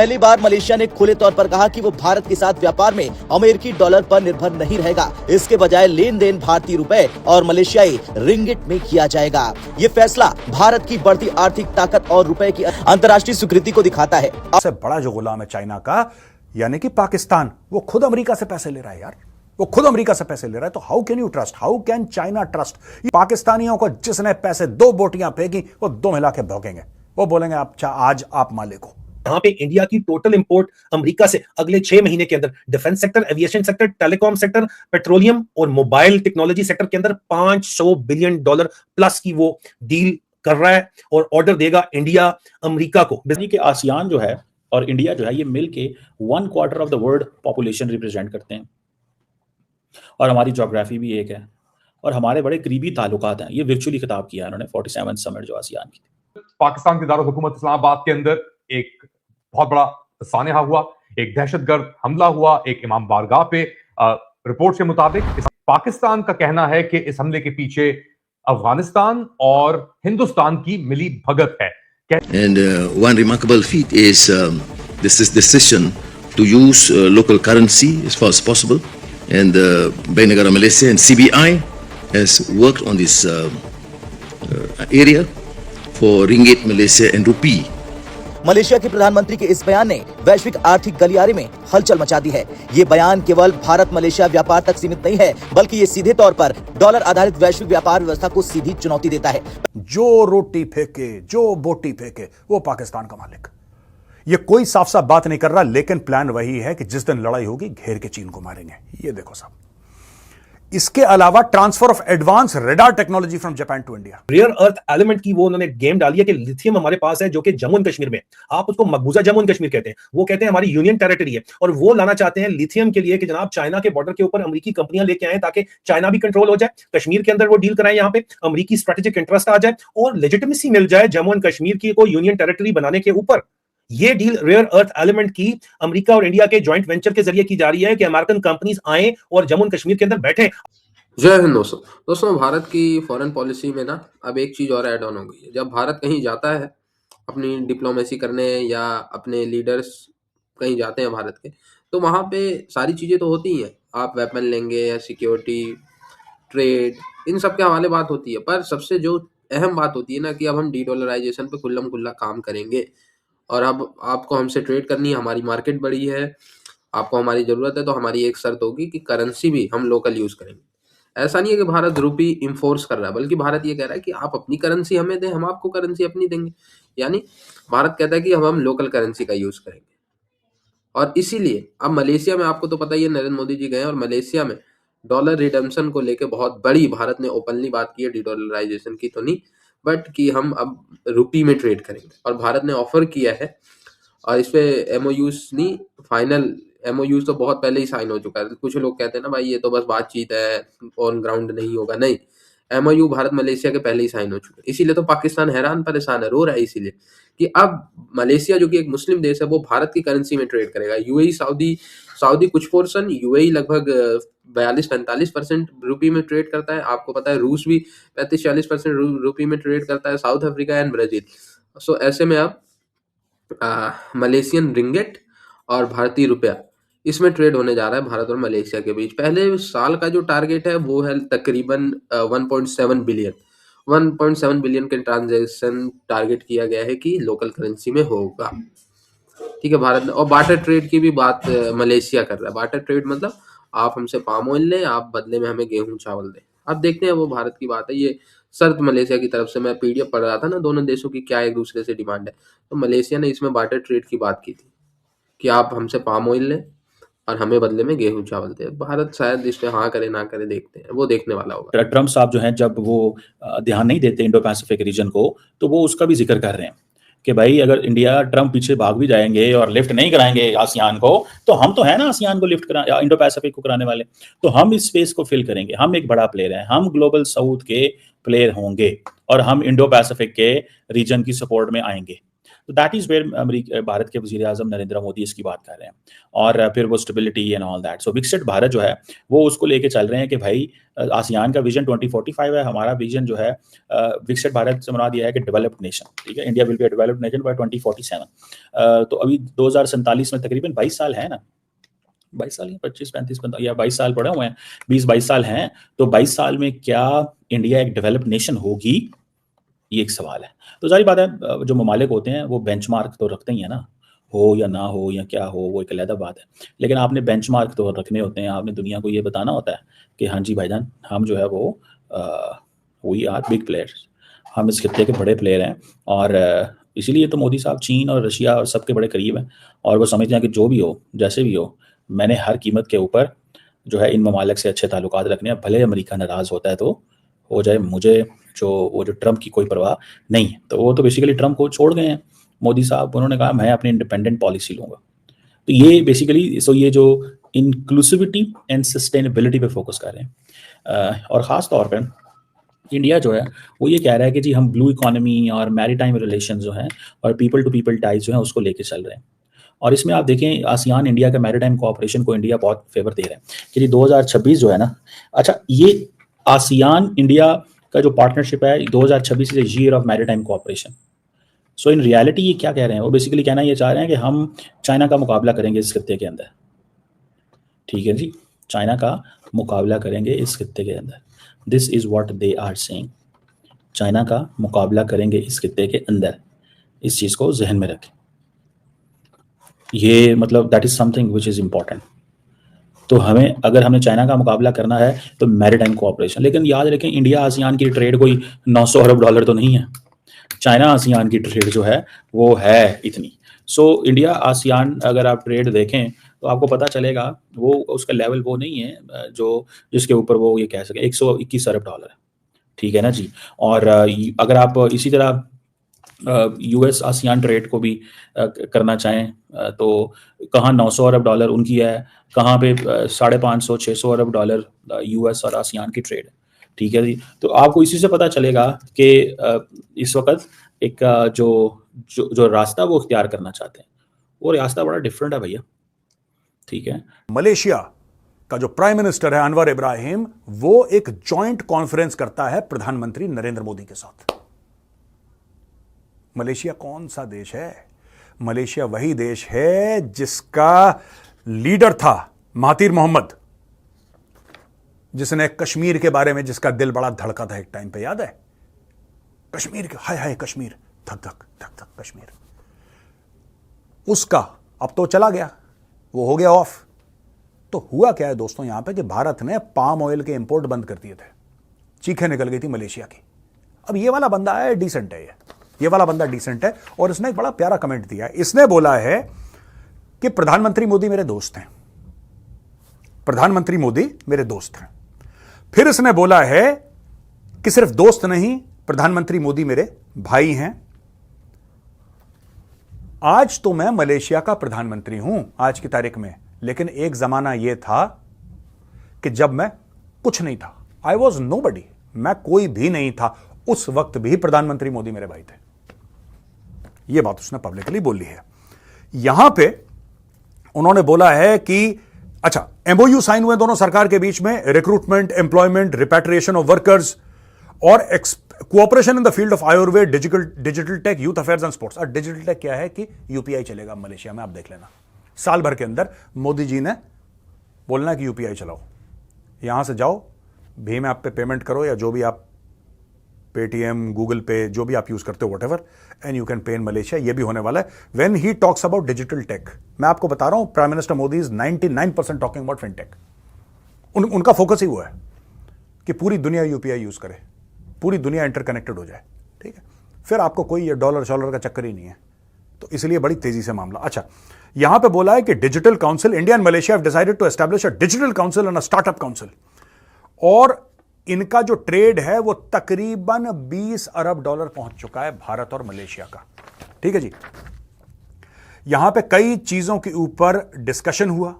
पहली बार मलेशिया ने खुले तौर पर कहा कि वो भारत के साथ व्यापार में अमेरिकी डॉलर पर निर्भर नहीं रहेगा। इसके बजाय लेन देन भारतीय रुपए और मलेशियाई रिंगिट में किया जाएगा। ये फैसला भारत की बढ़ती आर्थिक ताकत और रुपए की अंतर्राष्ट्रीय स्वीकृति को दिखाता है। सबसे बड़ा जो गुलाम है चाइना का, यानी कि पाकिस्तान, वो खुद अमेरिका से पैसे ले रहा है यार। वो खुद अमेरिका से पैसे ले रहा है। तो how can you trust, how can China trust? पाकिस्तानियों को जिसने पैसे 2 बोटियां फेंकी वो 2 मिला के भौंकेंगे। वो बोलेंगे अच्छा आज आप मालिक हो। यहाँ पे इंडिया की टोटल इंपोर्ट अमेरिका से अगले 6 महीने के अंदर defence sector, aviation sector, telecom sector, petroleum और मोबाइल टेक्नोलॉजी सेक्टर के अंदर $500 बिलियन प्लस की वो डील कर रहा है और ऑर्डर देगा इंडिया अमेरिका को। कि आसियान जो है और इंडिया जो है ये मिलके 1/4 of the world population represent करते हैं और हमारी ज्योग्राफी भी एक है और हमारे बड़े करीबी ताल्लुकात हैं। ये वर्चुअली खिताब किया है उन्होंने 47 समिट जो आसियान की थी। पाकिस्तान के दारुल हुकूमत इस्लामाबाद के अंदर एक बहुत बड़ा सानेहा हुआ, एक दहशतगर्द हमला हुआ, एक इमाम बारगाह पे। रिपोर्ट के मुताबिक पाकिस्तान का कहना है कि इस हमले के पीछे अफगानिस्तान और हिंदुस्तान की मिली भगत है। And one remarkable feat is this decision to use local currency as far as possible. And Bank Negara Malaysia and CBI has worked on this area for ringgit Malaysia and rupee. Malaysia के प्रधानमंत्री के इस बयान ने वैश्विक आर्थिक गलियारे में हलचल मचा दी है। ये बयान केवल भारत मलेशिया व्यापार तक सीमित नहीं है, बल्कि ये सीधे तौर पर डॉलर आधारित वैश्विक व्यापार व्यवस्था को सीधी चुनौती देता है। जो रोटी फेंके, जो बोटी फेंके, वो पाकिस्तान का मालिक। ये कोई साफ साफ बात नहीं कर रहा, लेकिन प्लान वही है कि जिस दिन लड़ाई होगी घेर के चीन को मारेंगे। ये देखो साहब। इसके अलावा transfer of advance radar technology from Japan to India. Rare earth element की वो उन्होंने गेम डाली है कि लिथियम हमारे पास है जो कि जम्मू एंड कश्मीर में, आप उसको मकबूजा जम्मू एंड कश्मीर कहते हैं, वो कहते हैं हमारी यूनियन टेरिटरी है और वो लाना चाहते हैं लिथियम के लिए कि जनाब चाइना के बॉर्डर के ऊपर अमेरिकी कंपनियां लेके आए ताकि चाइना भी कंट्रोल हो जाए, कश्मीर के अंदर वो डील कराएं, यहाँ पे अमेरिकी स्ट्रेटेजिक इंटरेस्ट आ जाए और लेजिटिमेसी मिल जाए जम्मू एंड कश्मीर की को यूनियन टेरिटरी बनाने के ऊपर। ये डील रेयर अर्थ एलिमेंट की अमेरिका और इंडिया के जॉइंट वेंचर के जरिए की जा रही है कि अमेरिकन कंपनीज आए और जम्मू एंड कश्मीर के अंदर बैठे। जय हिंद दोस्तों भारत की फॉरेन पॉलिसी में ना अब एक चीज और ऐड ऑन हो गई है। जब भारत कहीं जाता है अपनी डिप्लोमेसी करने या अपने लीडर्स कहीं जाते हैं भारत के, तो वहाँ पे सारी चीजें तो होती ही हैं। आप वेपन लेंगे या सिक्योरिटी, ट्रेड, इन सब के हवाले बात होती है, पर सबसे जो अहम बात होती है ना कि अब हम डीडॉलराइजेशन पे खुल्लम खुल्ला काम करेंगे और अब आपको हमसे ट्रेड करनी है, हमारी मार्केट बड़ी है, आपको हमारी जरूरत है, तो हमारी एक शर्त होगी कि करेंसी भी हम लोकल यूज करेंगे। ऐसा नहीं है कि भारत रुपी इंफोर्स कर रहा है, बल्कि भारत ये कह रहा है कि आप अपनी करेंसी हमें दें, हम आपको करेंसी अपनी देंगे। यानी भारत कहता है कि अब हम लोकल करेंसी का यूज करेंगे। और इसीलिए अब मलेशिया में आपको तो पता ही है, नरेंद्र मोदी जी गए और मलेशिया में डॉलर रिडम्पशन को लेकर बहुत बड़ी भारत ने ओपनली बात की है, डीडॉलराइजेशन की तो नहीं, बट कि हम अब रुपी में ट्रेड करेंगे। और भारत ने ऑफर किया है और इस पे एमओयूज नहीं, फाइनल एमओयूज तो बहुत पहले ही साइन हो चुका है। कुछ लोग कहते हैं ना भाई ये तो बस बातचीत है, ऑन ग्राउंड नहीं होगा, नहीं, एमओयू भारत मलेशिया के पहले ही साइन हो चुका है। इसीलिए तो पाकिस्तान हैरान परेशान है, रो रहा है इसीलिए कि अब मलेशिया जो कि एक मुस्लिम देश है वो भारत की करेंसी में ट्रेड करेगा। यूएई, सऊदी कुछ पोर्शन, यूएई लगभग 42-45% रुपी में ट्रेड करता है। आपको पता है रूस भी 35-40% रुपी में ट्रेड करता है, साउथ अफ्रीका एंड ब्राजील। सो ऐसे में अब मलेशियन रिंगिट और भारतीय रुपया इसमें ट्रेड होने जा रहा है भारत और मलेशिया के बीच। पहले साल का जो टारगेट है वो है तकरीबन 1.7 बिलियन के ट्रांजैक्शन टारगेट किया गया है कि लोकल करेंसी में होगा। ठीक है, भारत और बार्टर ट्रेड की भी बात मलेशिया कर रहा है। बार्टर ट्रेड मतलब आप हमसे पाम ऑयल लें, आप बदले में हमें गेहूं चावल दें। अब देखते हैं, वो भारत की बात है। ये शर्त मलेशिया की तरफ से, मैं पीडीएफ पढ़ रहा था ना, दोनों देशों की क्या एक दूसरे से डिमांड है, तो मलेशिया ने इसमें बार्टर ट्रेड की बात की थी कि आप हमसे पाम ऑयल लें और हमें बदले में गेहूं चावल दे। भारत शायद इस पे हाँ करे ना करे, देखते हैं, वो देखने वाला होगा। ट्रम्प साहब जो हैं जब वो ध्यान नहीं देते इंडो पैसिफिक रीजन को, तो वो उसका भी जिक्र कर रहे हैं कि भाई अगर इंडिया ट्रम्प पीछे भाग भी जाएंगे और लिफ्ट नहीं कराएंगे आसियान को, तो हम तो है ना आसियान को लिफ्ट करा, इंडो पैसिफिक को कराने वाले, तो हम इस स्पेस को फिल करेंगे। हम एक बड़ा प्लेयर हैं, हम ग्लोबल साउथ के प्लेयर होंगे और हम इंडो पैसिफिक के रीजन की सपोर्ट में आएंगे। तो दैट इज वेयर भारत के वजीर आजम नरेंद्र मोदी इसकी बात कर रहे हैं, और फिर वो स्टेबिलिटी एंड ऑल दैट। सो विकसित भारत जो है वो उसको लेके चल रहे हैं कि भाई आसियान का विजन 2045 है, हमारा विजन जो है विकसित भारत से बना दिया है कि डेवलप्ड नेशन, ठीक है, India will be a developed nation by 2047। तो अभी 2047 में तकरीबन 22 साल है ना, 22 साल, 25, 35, या 22 साल पड़े हुए हैं, 20-22 साल हैं। तो 22 साल में क्या इंडिया एक डेवलप्ड नेशन होगी, ये एक सवाल है। तो जारी बात है, जो ममालिक होते हैं वो बेंचमार्क तो रखते ही है ना, हो या ना हो या क्या हो, वो एक अलग बात है, लेकिन आपने बेंचमार्क तो रखने होते हैं, आपने दुनिया को ये बताना होता है कि हाँ जी भाईजान, हम जो है वो वी आर बिग प्लेयर्स, हम इस खित्ते के बड़े प्लेयर हैं। और इसीलिए तो मोदी साहब चीन और रशिया और सबके बड़े करीब हैं, और वो समझते हैं कि जो भी हो, जैसे भी हो, मैंने हर कीमत के ऊपर जो है इन ममालिक से अच्छे ताल्लुकात रखने हैं, भले अमेरिका नाराज़ होता है तो हो जाए, मुझे जो ट्रम्प की कोई परवाह नहीं है। तो वो तो बेसिकली ट्रम्प को छोड़ गए हैं मोदी साहब, उन्होंने कहा मैं अपनी इंडिपेंडेंट पॉलिसी लूँगा। तो ये बेसिकली ये जो इंक्लूसिविटी एंड सस्टेनेबिलिटी पे फोकस कर रहे हैं, और ख़ास तौर पर इंडिया जो है वो ये कह रहा है कि जी हम ब्लू इकोनॉमी और मैरीटाइम रिलेशन जो हैं और पीपल टू पीपल टाइज जो हैं उसको लेके चल रहे हैं। और इसमें आप देखें आसियान इंडिया का मैरीटाइम कोऑपरेशन को इंडिया बहुत फेवर दे रहा है कि जी 2026 जो है ना, अच्छा ये आसियान इंडिया का जो पार्टनरशिप है 2026 is year of maritime cooperation. So in reality ये क्या कह रहे हैं, वो बेसिकली कहना ये चाह रहे हैं कि हम चाइना का मुकाबला करेंगे इस खित्ते के अंदर, ठीक है जी, चाइना का मुकाबला करेंगे इस खित्ते के अंदर। This is what they are saying, China का मुकाबला करेंगे इस खित्ते के अंदर, इस चीज़ को जहन में रखें, ये मतलब that is something which is important. तो अगर हमें चाइना का मुकाबला करना है तो मैरीटाइम कोऑपरेशन, लेकिन याद रखें इंडिया आसियान की ट्रेड कोई 900 अरब डॉलर तो नहीं है, चाइना आसियान की ट्रेड जो है वो है इतनी। सो इंडिया आसियान अगर आप ट्रेड देखें तो आपको पता चलेगा वो उसका लेवल वो नहीं है जो जिसके ऊपर वो ये कह सके 121 अरब डॉलर है, ठीक है ना जी। और अगर आप इसी तरह यूएस आसियान ट्रेड को भी करना चाहें तो कहाँ 900 अरब डॉलर उनकी है, कहाँ पे 550-600 अरब डॉलर यूएस और आसियान की ट्रेड है, ठीक है जी। तो आपको इसी से पता चलेगा कि इस वक्त एक जो रास्ता वो इख्तियार करना चाहते हैं वो रास्ता बड़ा डिफरेंट है भैया, ठीक है। मलेशिया का जो प्राइम मिनिस्टर है अनवर इब्राहिम, वो एक जॉइंट कॉन्फ्रेंस करता है प्रधानमंत्री नरेंद्र मोदी के साथ। मलेशिया कौन सा देश है? मलेशिया वही देश है जिसका लीडर था महातीर मोहम्मद, जिसने कश्मीर के बारे में जिसका दिल बड़ा धड़का था एक टाइम पे, याद है? कश्मीर के हाय हाय कश्मीर, धक धक धक धक कश्मीर, उसका अब तो चला गया, वो हो गया ऑफ। तो हुआ क्या है दोस्तों यहां पे कि भारत ने पाम ऑयल के इंपोर्ट बंद कर दिए थे, चीखें निकल गई थी मलेशिया की। अब ये वाला बंदा है डिसेंट है, ये वाला बंदा डिसेंट है, और इसने एक बड़ा प्यारा कमेंट दिया है। इसने बोला है कि प्रधानमंत्री मोदी मेरे दोस्त हैं, प्रधानमंत्री मोदी मेरे दोस्त हैं। फिर इसने बोला है कि सिर्फ दोस्त नहीं, प्रधानमंत्री मोदी मेरे भाई हैं। आज तो मैं मलेशिया का प्रधानमंत्री हूं आज की तारीख में, लेकिन एक जमाना यह था कि जब मैं कुछ नहीं था, आई वॉज नोबडी, मैं कोई भी नहीं था, उस वक्त भी प्रधानमंत्री मोदी मेरे भाई थे। यह बात उसने पब्लिकली बोली है। यहां पे उन्होंने बोला है कि अच्छा एमओयू साइन हुए दोनों सरकार के बीच में, recruitment, employment, repatriation of workers और cooperation in the field of Ayurveda, digital tech, youth affairs and sports. और डिजिटल टेक क्या है कि यूपीआई चलेगा मलेशिया में, आप देख लेना। साल भर के अंदर मोदी जी ने बोलना कि यूपीआई चलाओ, यहां से जाओ, भीम ऐप पे पेमेंट करो या जो भी आप पेटीएम, गूगल पे, जो भी आप यूज करते हो, whatever, and you can pay in Malaysia. ये भी होने वाला है। When he talks about digital tech, मैं आपको बता रहा हूं prime minister Modi is 99% talking about fintech. उनका फोकस ही वो है कि पूरी दुनिया यूपीआई यूज करे, पूरी दुनिया इंटरकनेक्टेड हो जाए, ठीक है। फिर आपको कोई ये डॉलर शॉलर का चक्कर ही नहीं है, तो इसलिए बड़ी तेजी से मामला। अच्छा यहां पे बोला है कि digital council, India and Malaysia have decided to establish a digital council and a startup council, और इनका जो ट्रेड है वो तकरीबन 20 अरब डॉलर पहुंच चुका है भारत और मलेशिया का, ठीक है जी। यहां पे कई चीजों के ऊपर डिस्कशन हुआ।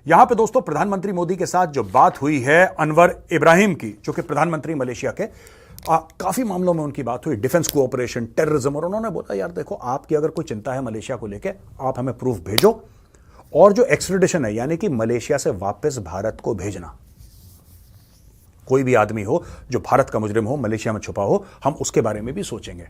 यहां पे दोस्तों प्रधानमंत्री मोदी के साथ जो बात हुई है अनवर इब्राहिम की, जो कि प्रधानमंत्री मलेशिया के, काफी मामलों में उनकी बात हुई, डिफेंस कोऑपरेशन, टेररिज्म, और उन्होंने बोला यार देखो आपकी अगर कोई चिंता है मलेशिया को लेके आप हमें प्रूफ भेजो, और जो एक्स्ट्रेडिशन है यानी कि मलेशिया से वापस भारत को भेजना, कोई भी आदमी हो जो भारत का मुजरिम हो, मलेशिया में छुपा हो, हम उसके बारे में भी सोचेंगे,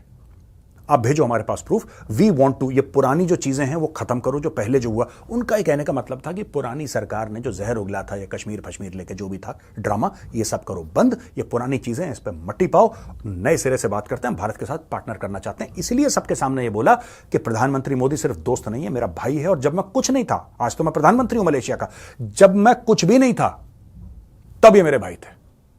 आप भेजो हमारे पास प्रूफ, वी वांट टू, ये पुरानी जो चीजें हैं वो खत्म करो, जो पहले जो हुआ। उनका ही कहने का मतलब था कि पुरानी सरकार ने जो जहर उगला था, ये कश्मीर फश्मीर लेके जो भी था ड्रामा, ये सब करो बंद, ये पुरानी चीजें, इस पर मट्टी पाओ, नए सिरे से बात करते हैं, भारत के साथ पार्टनर करना चाहते हैं। इसलिए सबके सामने ये बोला कि प्रधानमंत्री मोदी सिर्फ दोस्त नहीं है, मेरा भाई है, और जब मैं कुछ नहीं था, आज तो मैं प्रधानमंत्री हूं मलेशिया का, जब मैं कुछ भी नहीं था तब ये मेरे भाई थे।